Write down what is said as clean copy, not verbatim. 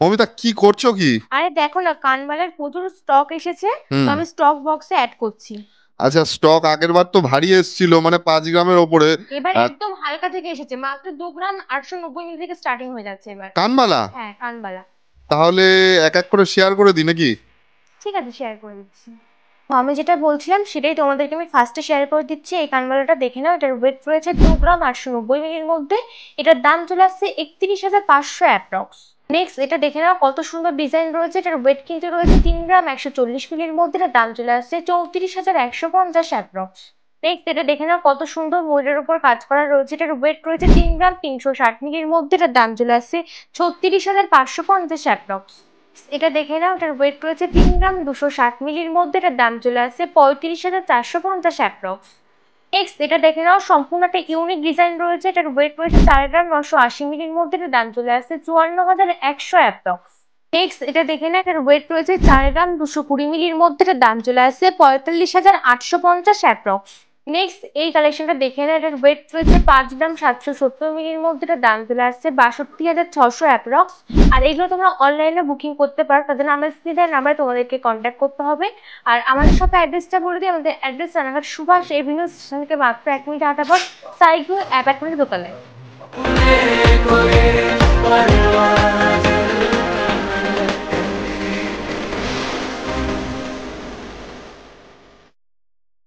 মমিতা কি করছো কি? আরে দেখো না, কানবালার প্রচুর স্টক এসেছে। তো হুম। আমি স্টক বক্সে অ্যাড করছি। আচ্ছা, স্টক আগের বার তো ভারী এসেছিল, মানে 5 গ্রামের ওপরে। এবার আহ, একদম হালকা থেকে এসেছে, মাত্র 2 গ্রাম 890 মিলি থেকে স্টার্টিং হয়ে যাচ্ছে এবার। কানবালা। হ্যাঁ, কানবালা। তাহলে এক এক করে শেয়ার করে দিই নাকি? ঠিক আছে, শেয়ার করে দিচ্ছি। তো আমি যেটা বলছিলাম সেটাই তোমাদেরকে আমি ফার্স্টে শেয়ার করে দিচ্ছি। এই কানবালাটা দেখে নাও, এটার ওয়েট রয়েছে 2 গ্রাম 890 মিলির মধ্যে। এটার দাম চলে আসছে 31,500 অ্যাপ্রক্স। নেক্সট এটা দেখে নাও, কত সুন্দর ডিজাইন রয়েছে। এটার ওয়েট কিন্তু রয়েছে 3 গ্রাম 140 মিলির মধ্যে। এটার দাম চলে আসছে 34,150 অ্যাপ্রক্স। নেক্সট এটা দেখে নাও, কত সুন্দর ময়ূরের উপর কাজ করা রয়েছে। এটার ওয়েট রয়েছে 3 গ্রাম 360 মিলির মধ্যে। এটার দাম চলে আসছে 36,550 অ্যাপ্রক্স। এটা দেখে নাও, এটার ওয়েট রয়েছে 3 গ্রাম 260 মিলির মধ্যে। এটার দাম চলে আসছে 35,450 অ্যাপ্রক্স। নেক্সট এটা দেখে নাও, সম্পূর্ণ একটা ইউনিক ডিজাইন রয়েছে। এটার ওয়েট রয়েছে 4 গ্রাম 980 মিলির মধ্যে। এটার দাম চলে আসছে 54,100 অ্যাপ্রক্স। নেক্সট এটা দেখে নাও, এটার ওয়েট রয়েছে 4 গ্রাম 220 মিলির মধ্যে। এটার দাম চলে আসছে 45,850 অ্যাপ্রক্স। নেক্সট এই কালেকশনটা দেখে নাও, এটার ওয়েট রয়েছে 5 গ্রাম 770 মিলির মধ্যে। এটার দাম চলে আসছে 62,600 অ্যাপ্রক্স। আর এগুলো তোমরা অনলাইনে বুকিং করতে পারো, তাদের নাম্বার স্ক্রিনের নাম্বারে তোমাদেরকে কন্ট্যাক্ট করতে হবে। আর আমাদের সাথে অ্যাড্রেসটা বলে দিই, আমাদের address Ranaghat Subhash avenue station থেকে মাত্র 1 মিনিট হাঁটা পর, সাইকেল অ্যাপার্টমেন্টের দোকানে।